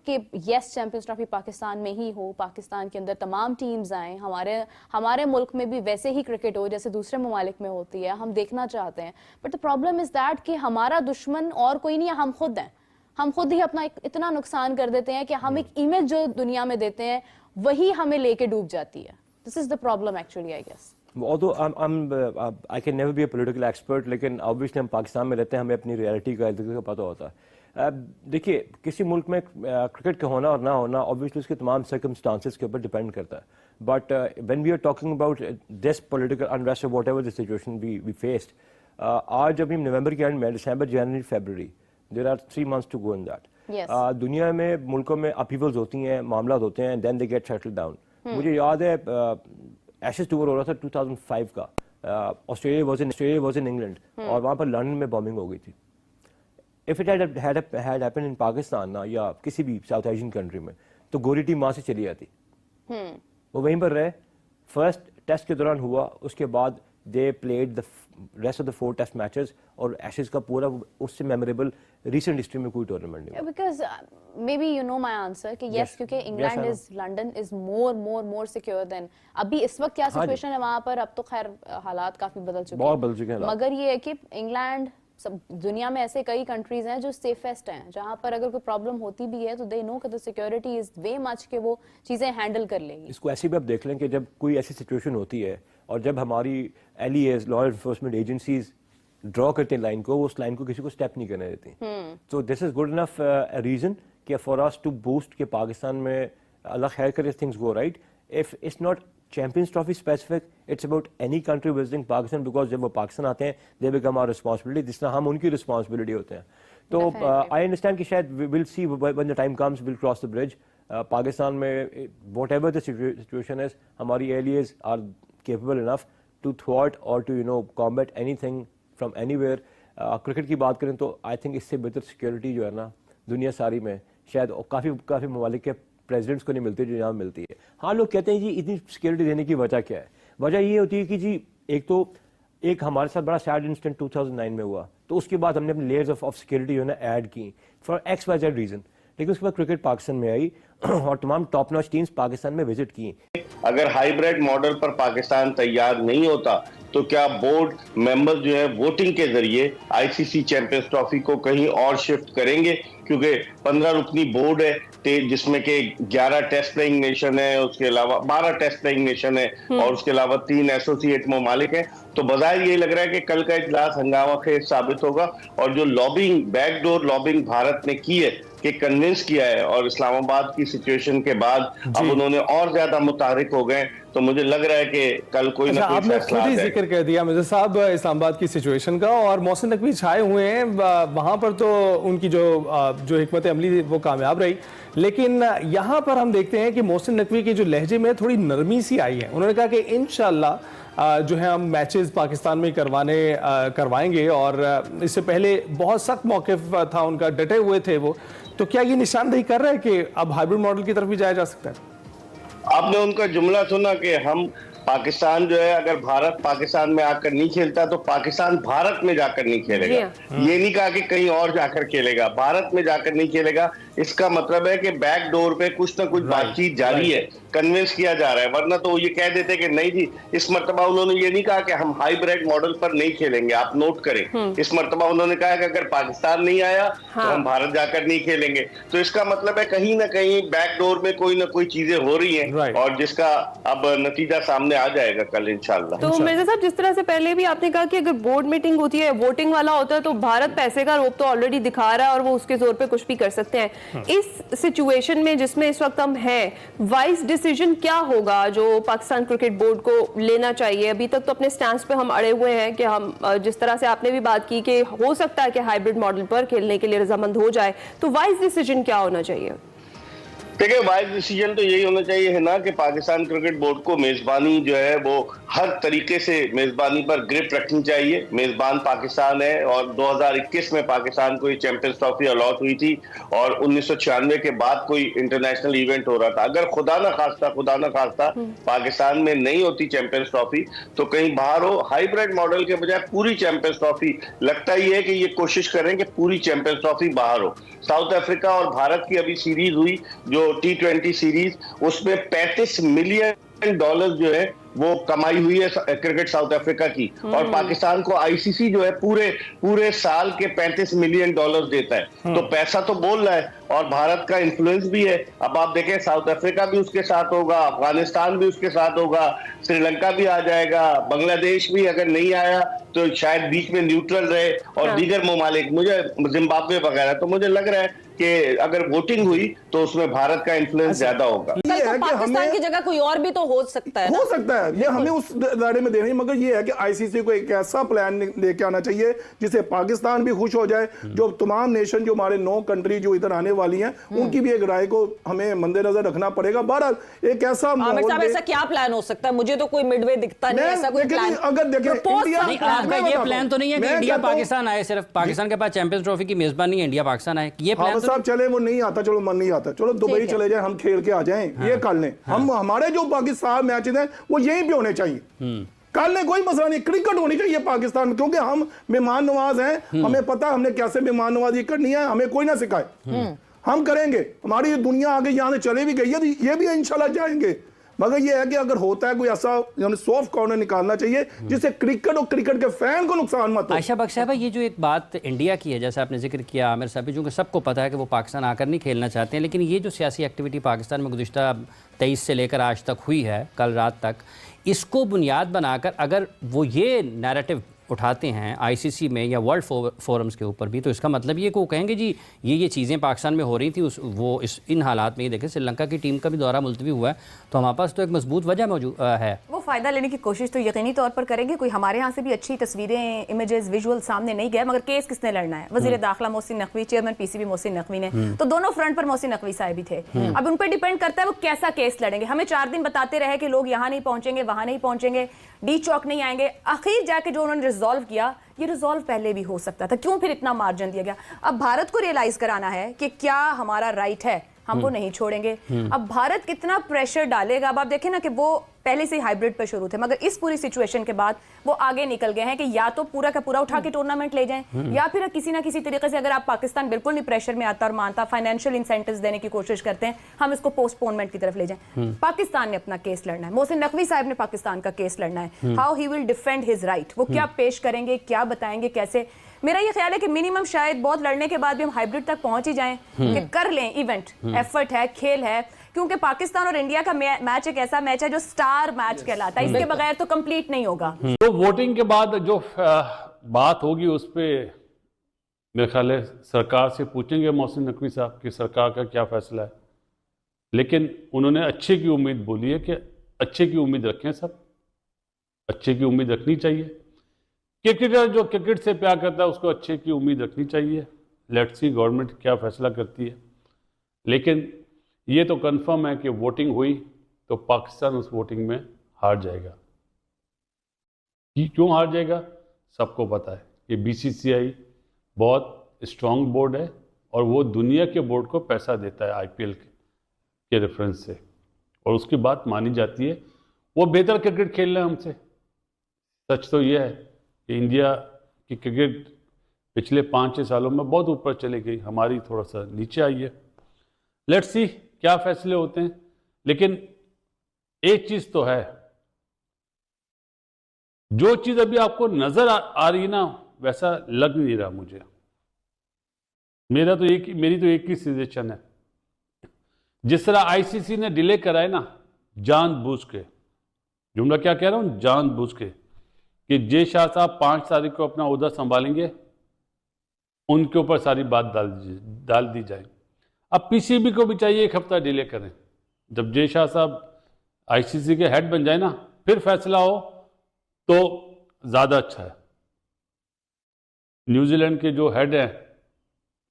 कि yes champions trophy Pakistan में ही हो, पाकिस्तान के अंदर तमाम टीम्स आएँ, हमारे मुल्क में भी वैसे ही क्रिकेट हो जैसे दूसरे ममालिक में होती है, हम देखना चाहते हैं। But the problem is that कि हमारा दुश्मन और कोई नहीं है, हम खुद हैं। हम खुद ही अपना इतना नुकसान कर देते हैं कि हम एक इमेज जो दुनिया में देते हैं वही हमें लेके डूब जाती है। This is the problem actually, I guess. Although I can never be a political expert, लेकिन obviously हम पाकिस्तान में रहते हैं, हमें अपनी रियलिटी का पता होता है। देखिए, किसी मुल्क में क्रिकेट का होना और ना होना ऑब्वियसली उसके तमाम सर्कमस्टांसेस के ऊपर डिपेंड करता है। But when we are talking about this political unrest, whatever the situation we faced, आज अभी नवंबर के एंड में, दिसंबर, जनवरी, फरवरी, there are 3 months to go in that. दुनिया में मुल्कों में अपहीवल्स होती हैं, मामला होते हैं, then they get settled down. मुझे याद है एशेज टूर हो रहा था 2005 का, ऑस्ट्रेलिया वाज इन इंग्लैंड, और वहाँ पर लंदन में बॉम्बिंग हो गई थी। इफ इट had happened इन पाकिस्तान ना, या किसी भी साउथ एशियन कंट्री में, तो गोरी टीम वहाँ से चली जाती। वो वहीं पर रहे, फर्स्ट टेस्ट के दौरान हुआ, उसके बाद they played the rest of the 4 test matches, और एशेज का पूरा उससे मेमोरेबल रिसेंट हिस्ट्री में कोई टूर्नामेंट नहीं। Because may be you know my answer कि यस, क्योंकि England is, London is more secure than, अभी इस वक्त क्या सिचुएशन है वहां पर, अब तो खैर हालात काफी बदल चुके हैं, मगर ये है कि इंग्लैंड, सब दुनिया में ऐसे कई कंट्रीज हैं जो सेफेस्ट हैं, जहां पर अगर कोई प्रॉब्लम होती भी है तो दे नो कि the security is way much के वो चीजें हैंडल कर लेंगी। इसको ऐसे भी आप देख लें कि जब कोई ऐसी सिचुएशन होती है और जब हमारी LEAs, law enforcement agencies draw करते हैं लाइन को, वो उस लाइन को किसी को स्टेप नहीं करने देती। So this is good enough reason कि फॉर अस टू बूस्ट के पाकिस्तान में अल्लाह खैर करे, things go right. If it's not Champions Trophy specific, it's about any country visiting Pakistan, because जब वो पाकिस्तान आते हैं दे बिकम आवर रिस्पांसिबिलिटी, जिस तरह हम उनकी रिस्पांसिबिलिटी होते हैं। तो आई अंडरस्टैंड कि शायद will see when the time comes, will cross the bridge. Pakistan में व्हाटएवर द सिचुएशन इज, हमारी aliens are capable enough to थ्वाट और to combat anything from anywhere. Cricket की बात करें तो आई थिंक इससे बेहतर सिक्योरिटी जो है ना दुनिया सारी में शायद काफ़ी ममालिक के प्रेसिडेंट्स को नहीं मिलती जो यहाँ मिलती है। हाँ, लोग कहते हैं जी इतनी सिक्योरिटी देने की वजह क्या है? वजह ये होती है कि जी एक हमारे साथ बड़ा सैड इंसिडेंट 2009 में हुआ, तो उसके बाद हमने अपने लेयर्स ऑफ सिक्योरिटी जो है ना ऐड की फॉर XYZ रीजन। लेकिन उसके बाद क्रिकेट पाकिस्तान में आई और तमाम टॉप नॉच टीम्स पाकिस्तान में विजिट की। अगर हाइब्रिड मॉडल पर पाकिस्तान तैयार नहीं होता तो क्या बोर्ड मेंबर्स जो है वोटिंग के जरिए ICC चैंपियंस ट्रॉफी को कहीं और शिफ्ट करेंगे? क्योंकि 15 रुकनी बोर्ड है जिसमें के 11 टेस्ट प्लेइंग नेशन है, उसके अलावा 12 टेस्ट प्लेइंग नेशन है, और उसके अलावा 3 एसोसिएट ममालिक हैं। तो बजाय ये लग रहा है कि कल का इजलास हंगामा खेज साबित होगा, और जो लॉबिंग, बैकडोर लॉबिंग भारत ने की है कि कन्विंस किया है, और इस्लामाबाद की सिचुएशन के बाद अब उन्होंने और ज्यादा मुतारिक हो गए, तो मुझे लग रहा है कि कल कोई ना कोई आपने खुद ही जिक्र कर दिया मिर्जा साहब इस्लामाबाद की सिचुएशन का, और मोहसिन नकवी छाए हुए हैं वहां पर, तो उनकी जो हिकमत अमली वो कामयाब रही। लेकिन यहाँ पर हम देखते हैं कि मोहसिन नकवी के जो लहजे में थोड़ी नरमी सी आई है। उन्होंने कहा कि इंशाल्लाह जो है हम मैचेस पाकिस्तान में करवाएंगे, और इससे पहले बहुत सख्त मौक़िफ़ था उनका, डटे हुए थे वो। तो क्या ये निशानदेही कर रहा है कि अब हाइब्रिड मॉडल की तरफ भी जाया जा सकता है? आपने उनका जुमला सुना कि हम पाकिस्तान जो है, अगर भारत पाकिस्तान में आकर नहीं खेलता तो पाकिस्तान भारत में जाकर नहीं खेलेगा। ये नहीं कहा कि कहीं और जाकर खेलेगा, भारत में जाकर नहीं खेलेगा। इसका मतलब है कि बैक डोर पे कुछ ना कुछ बातचीत जारी है, कन्विंस किया जा रहा है। वरना तो ये कह देते कि नहीं जी, इस मर्तबा उन्होंने ये नहीं कहा कि हम हाइब्रिड मॉडल पर नहीं खेलेंगे, आप नोट करें। इस मर्तबा उन्होंने कहा कि अगर पाकिस्तान नहीं आया तो हम भारत जाकर नहीं खेलेंगे। तो इसका मतलब है कहीं ना कहीं बैक डोर में कोई ना कोई चीजें हो रही हैं, और जिसका अब नतीजा सामने आ जाएगा कल इंशाल्लाह। तो मिर्जा साहब, जिस तरह से पहले भी आपने कहा कि अगर बोर्ड मीटिंग होती है, वोटिंग वाला होता है, तो भारत पैसे का रोब तो ऑलरेडी दिखा रहा है और वो उसके जोर पे कुछ भी कर सकते हैं। इस सिचुएशन में जिसमें इस वक्त हम हैं, वाइज डिसीजन क्या होगा जो पाकिस्तान क्रिकेट बोर्ड को लेना चाहिए? अभी तक तो अपने स्टैंड पे हम अड़े हुए हैं कि हम, जिस तरह से आपने भी बात की कि हो सकता है कि हाइब्रिड मॉडल पर खेलने के लिए रजामंद हो जाए, तो वाइज डिसीजन क्या होना चाहिए? देखिए, वाइज डिसीजन तो यही होना चाहिए है ना कि पाकिस्तान क्रिकेट बोर्ड को मेजबानी जो है वो हर तरीके से मेजबानी पर ग्रिप रखनी चाहिए। मेजबान पाकिस्तान है और 2021 में पाकिस्तान को ये चैंपियंस ट्रॉफी अलॉट हुई थी और 1996 के बाद कोई इंटरनेशनल इवेंट हो रहा था। अगर खुदा ना खास्ता पाकिस्तान में नहीं होती चैंपियंस ट्रॉफी तो कहीं बाहर हो, हाइब्रिड मॉडल के बजाय पूरी चैंपियंस ट्रॉफी, लगता ही है कि ये कोशिश करें कि पूरी चैंपियंस ट्रॉफी बाहर हो। साउथ अफ्रीका और भारत की अभी सीरीज हुई जो T20 सीरीज, उसमें $35 मिलियन जो है वो कमाई हुई है क्रिकेट साउथ अफ्रीका की, और पाकिस्तान को आईसीसी जो है पूरे साल के $35 मिलियन देता है। तो पैसा तो बोल रहा है और भारत का इन्फ्लुएंस भी है। अब आप देखें, साउथ अफ्रीका भी उसके साथ होगा, अफगानिस्तान भी उसके साथ होगा, श्रीलंका भी आ जाएगा, बांग्लादेश भी अगर नहीं आया तो शायद बीच में न्यूट्रल रहे, और दीगर ममालिक, मुझे जिम्बाब्वे वगैरह। तो मुझे लग रहा है कि अगर वोटिंग हुई तो उसमें भारत का इन्फ्लुएंस ज्यादा होगा। कल तो पाकिस्तान की जगह कोई और भी तो हो सकता है, हो सकता है, ये हमें उस दायरे में देनी, मगर ये है कि आईसीसी को एक ऐसा प्लान लेके आना चाहिए जिससे पाकिस्तान भी खुश हो जाए, जो तमाम नेशन, जो हमारे 9 कंट्री जो इधर आने वाली हैं, उनकी भी एक राय को हमें मद्देनजर रखना पड़ेगा। बहरहाल एक ऐसा आमिर साहब, ऐसा क्या प्लान हो सकता है? मुझे तो कोई मिडवे दिखता नहीं, ऐसा कोई प्लान। अगर देखें, आपका ये प्लान तो नहीं है कि इंडिया पाकिस्तान आए, सिर्फ पाकिस्तान के पास चैंपियंस ट्रॉफी की मेजबानी है, इंडिया पाकिस्तान आए, ये प्लान साहब चले वो नहीं आता, चलो मन नहीं आता, चलो दुबई चले जाए, हम खेल के आ जाएं, ये कर लें। हम हमारे जो पाकिस्तान मैचेस हैं वो यहीं पे होने चाहिए, कल ने कोई मसला नहीं, क्रिकेट होनी चाहिए पाकिस्तान में, क्योंकि हम मेहमान नवाज हैं, हमें पता है हमने कैसे मेहमान नवाजी करनी है, हमें कोई ना सिखाए, हम करेंगे। हमारी दुनिया आगे यहाँ से चले भी गई है, ये भी इंशाल्लाह जाएंगे। मगर ये है कि अगर होता है कोई ऐसा सॉफ्ट कॉर्नर निकालना चाहिए जिससे क्रिकेट और क्रिकेट के फैन को नुकसान मत हो। आयशा बख्श साहब, ये जो एक बात इंडिया की है, जैसे आपने जिक्र किया आमिर साहब, जो सबको पता है कि वो पाकिस्तान आकर नहीं खेलना चाहते हैं, लेकिन ये जो सियासी एक्टिविटी पाकिस्तान में गुज़िश्ता 23 से लेकर आज तक हुई है, कल रात तक, इसको बुनियाद बनाकर अगर वो ये नैरेटिव उठाते हैं आईसीसी में या वर्ल्ड फोरम्स के ऊपर भी, तो इसका मतलब ये को कहेंगे जी ये चीज़ें पाकिस्तान में हो रही थी, इन हालात में ये देखें श्रीलंका की टीम का भी दौरा मुलतवी हुआ है, तो हमारे पास तो एक मजबूत वजह मौजूद है। वो फ़ायदा लेने की कोशिश तो यकीनी तौर पर करेंगे। कोई हमारे यहाँ से भी अच्छी तस्वीरें, इमेजेस, विजुअल सामने नहीं गए, मगर केस किसने लड़ना है? वज़ीर दाखिला मोहसिन नकवी, चेयरमैन पीसीबी मोहसिन नकवी ने, तो दोनों फ्रंट पर मोहसिन नकवी साहब भी थे। अब उन पर डिपेंड करता है वो कैसा केस लड़ेंगे। हमें 4 दिन बताते रहे कि लोग यहाँ नहीं पहुंचेंगे, वहां नहीं पहुंचेंगे, डी चौक नहीं आएंगे, आखिर जाके जो उन्होंने रिजॉल्व किया, ये रिजॉल्व पहले भी हो सकता था, क्यों फिर इतना मार्जिन दिया गया? अब भारत को रियलाइज कराना है कि क्या हमारा राइट है, हम वो नहीं छोड़ेंगे। अब भारत कितना प्रेशर डालेगा? अब आप देखें ना कि वो पहले से ही हाइब्रिड पर शुरू थे, मगर इस पूरी सिचुएशन के बाद वो आगे निकल गए हैं कि या तो पूरा का पूरा उठा के टूर्नामेंट ले जाएं, या फिर किसी ना किसी तरीके से, अगर आप पाकिस्तान बिल्कुल नहीं प्रेशर में आता और मानता, फाइनेंशियल इंसेंटिव्स देने की कोशिश करते हैं, हम इसको पोस्टपोनमेंट की तरफ ले जाएं। पाकिस्तान ने अपना केस लड़ना है, मोहसिन नकवी साहब ने पाकिस्तान का केस लड़ना है। How he will defend his right, वो क्या पेश करेंगे, क्या बताएंगे, कैसे? मेरा ये ख्याल है कि मिनिमम शायद बहुत लड़ने के बाद भी हम हाइब्रिड तक पहुंच ही जाएं कि कर लें इवेंट, एफर्ट है, खेल है, क्योंकि पाकिस्तान और इंडिया का मैच एक ऐसा मैच है जो स्टार मैच कहलाता है, इसके बगैर तो कंप्लीट नहीं होगा। तो वोटिंग के बाद जो बात होगी उस पर मेरे ख्याल है सरकार से पूछेंगे मोहसिन नकवी साहब कि सरकार का क्या फैसला है, लेकिन उन्होंने अच्छे की उम्मीद बोली है कि अच्छे की उम्मीद रखें, सब अच्छे की उम्मीद रखनी चाहिए। क्रिकेटर जो क्रिकेट से प्यार करता है उसको अच्छे की उम्मीद रखनी चाहिए। लेट्स सी गवर्नमेंट क्या फैसला करती है, लेकिन ये तो कंफर्म है कि वोटिंग हुई तो पाकिस्तान उस वोटिंग में हार जाएगा। क्यों हार जाएगा सबको पता है कि बीसीसीआई बहुत स्ट्रांग बोर्ड है और वो दुनिया के बोर्ड को पैसा देता है आईपीएल के रेफरेंस से, और उसकी बात मानी जाती है। वो बेहतर क्रिकेट खेल रहे हैं हमसे। सच तो यह है कि इंडिया की क्रिकेट पिछले 5-6 सालों में बहुत ऊपर चली गई, हमारी थोड़ा सा नीचे आई है। लेट्स सी क्या फैसले होते हैं, लेकिन एक चीज तो है, जो चीज अभी आपको नजर आ रही ना वैसा लग नहीं रहा मुझे। मेरी तो एक ही सजेशन है, जिस तरह आईसीसी ने डिले कराए ना जानबूझ के, जुमला क्या कह रहा हूं, जानबूझ के, कि जे शाह साहब 5 तारीख को अपना ओहदा संभालेंगे, उनके ऊपर सारी बात डाल दी जाए। अब पीसीबी को भी चाहिए 1 हफ्ता डिले करें। जब जे शाह साहब आईसीसी के हेड बन जाए ना, फिर फैसला हो तो ज़्यादा अच्छा है। न्यूजीलैंड के जो हेड हैं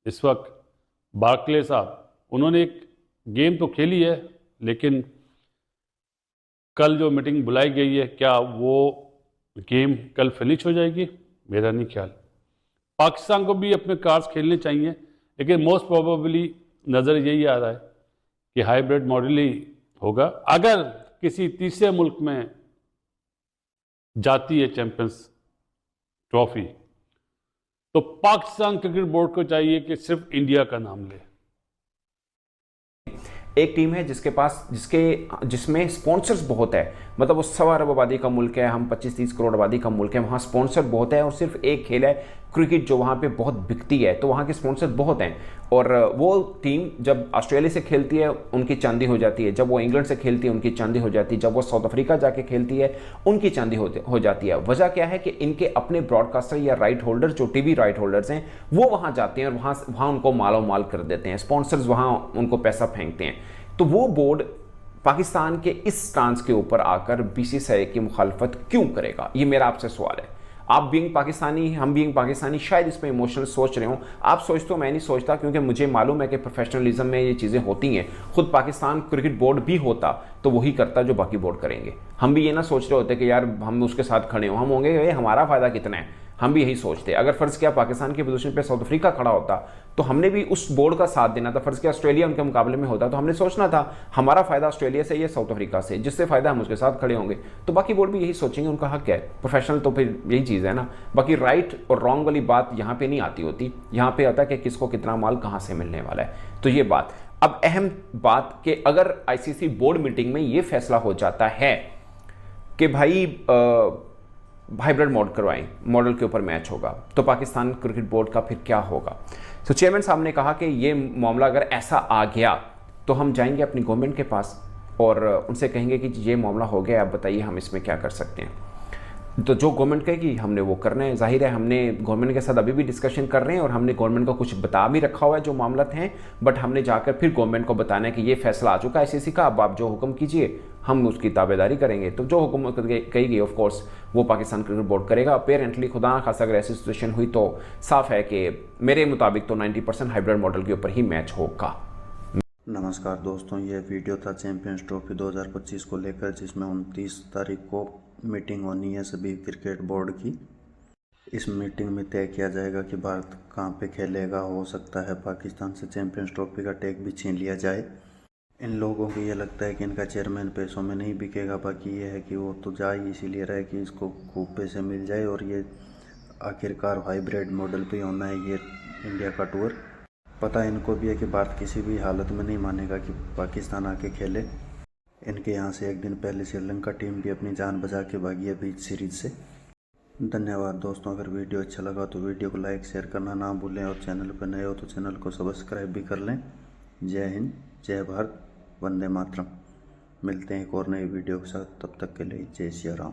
इस वक्त, बार्कले साहब, उन्होंने एक गेम तो खेली है, लेकिन कल जो मीटिंग बुलाई गई है, क्या वो गेम कल फिनिश हो जाएगी? मेरा नहीं ख्याल। पाकिस्तान को भी अपने कार्ड्स खेलने चाहिए, लेकिन मोस्ट प्रोबेबली नज़र यही आ रहा है कि हाइब्रिड मॉडल ही होगा। अगर किसी तीसरे मुल्क में जाती है चैंपियंस ट्रॉफी, तो पाकिस्तान क्रिकेट बोर्ड को चाहिए कि सिर्फ इंडिया का नाम ले। एक टीम है जिसमें स्पॉन्सर्स बहुत है, मतलब वो 1.25 अरब आबादी का मुल्क है, हम 25-30 करोड़ आबादी का मुल्क है, वहाँ स्पॉन्सर बहुत है और सिर्फ एक खेल है क्रिकेट जो वहाँ पे बहुत बिकती है, तो वहाँ के स्पॉन्सर बहुत हैं। और वो टीम जब ऑस्ट्रेलिया से खेलती है उनकी चांदी हो जाती है, जब वो इंग्लैंड से खेलती है उनकी चांदी हो जाती है, जब वो साउथ अफ्रीका जाके खेलती है उनकी चांदी हो जाती है। वजह क्या है कि इनके अपने ब्रॉडकास्टर या राइट होल्डर, जो टीवी राइट होल्डर्स हैं, वो वहाँ जाते हैं और वहाँ उनको मालो माल कर देते हैं, स्पॉन्सर्स वहाँ उनको पैसा फेंकते हैं। तो वो बोर्ड पाकिस्तान के इस स्टांस के ऊपर आकर बीसीसीआई की मुखालफत क्यों करेगा, ये मेरा आपसे सवाल है। आप बीइंग पाकिस्तानी, हम बीइंग पाकिस्तानी शायद इस पर इमोशनल सोच रहे हो, आप सोचते हो, मैं नहीं सोचता, क्योंकि मुझे मालूम है कि प्रोफेशनलिज्म में ये चीज़ें होती हैं। खुद पाकिस्तान क्रिकेट बोर्ड भी होता तो वही करता जो बाकी बोर्ड करेंगे। हम भी ये ना सोच रहे होते कि यार हम उसके साथ खड़े हो, हम होंगे हमारा फ़ायदा कितना है, हम भी यही सोचते। अगर फ़र्ज़ किया पाकिस्तान की पोजीशन पे साउथ अफ्रीका खड़ा होता तो हमने भी उस बोर्ड का साथ देना था। फ़र्ज़ किया ऑस्ट्रेलिया उनके मुकाबले में होता तो हमने सोचना था हमारा फ़ायदा ऑस्ट्रेलिया से या साउथ अफ्रीका से, जिससे फ़ायदा हम उसके साथ खड़े होंगे। तो बाकी बोर्ड भी यही सोचेंगे, उनका हक है, प्रोफेशनल तो फिर यही चीज़ है ना। बाकी राइट और रॉन्ग वाली बात यहाँ पर नहीं आती होती, यहाँ पर आता है कि किसको कितना माल कहाँ से मिलने वाला है। तो ये बात, अब अहम बात कि अगर ICC बोर्ड मीटिंग में ये फैसला हो जाता है कि भाई हाइब्रिड मॉडल के ऊपर मैच होगा, तो पाकिस्तान क्रिकेट बोर्ड का फिर क्या होगा। तो चेयरमैन साहब ने कहा कि ये मामला अगर ऐसा आ गया तो हम जाएंगे अपनी गवर्नमेंट के पास और उनसे कहेंगे कि ये मामला हो गया, आप बताइए हम इसमें क्या कर सकते हैं। तो जो गवर्नमेंट कहेगी हमने वो करना है। जाहिर है हमने गवर्नमेंट के साथ अभी भी डिस्कशन कर रहे हैं और हमने गवर्नमेंट को कुछ बता भी रखा हुआ है जो मामला हैं, बट हमने जाकर फिर गवर्नमेंट को बताना है कि ये फैसला आ चुका है ICC का, अब आप जो हुक्म कीजिए हम उसकी ताबेदारी करेंगे। तो जो हुक्म कहेगी ऑफ कोर्स वो पाकिस्तान क्रिकेट बोर्ड करेगा। अपेरेंटली खुदा खासा अगर ऐसी सिचुएशन हुई तो साफ है कि मेरे मुताबिक तो 90% हाइब्रिड मॉडल के ऊपर ही मैच होगा। नमस्कार दोस्तों, ये वीडियो था चैंपियंस ट्रॉफी 2025 को लेकर, जिसमें 29 तारीख को मीटिंग होनी है सभी क्रिकेट बोर्ड की। इस मीटिंग में तय किया जाएगा कि भारत कहाँ पे खेलेगा। हो सकता है पाकिस्तान से चैंपियंस ट्रॉफी का टैग भी छीन लिया जाए। इन लोगों को ये लगता है कि इनका चेयरमैन पैसों में नहीं बिकेगा, बाकी ये है कि वो तो जा ही इसीलिए रहे कि इसको खूब पैसे मिल जाए और ये आखिरकार हाइब्रिड मॉडल पे होना है ये इंडिया का टूर। पता इनको भी है कि भारत किसी भी हालत में नहीं मानेगा कि पाकिस्तान आके खेले। इनके यहाँ से एक दिन पहले श्रीलंका टीम भी अपनी जान बचा के भागी है बीच सीरीज से। धन्यवाद दोस्तों, अगर वीडियो अच्छा लगा तो वीडियो को लाइक शेयर करना ना भूलें और चैनल पर नए हो तो चैनल को सब्सक्राइब भी कर लें। जय हिंद, जय भारत, वंदे मातरम। मिलते हैं एक और नई वीडियो के साथ, तब तक के लिए जय श्री राम।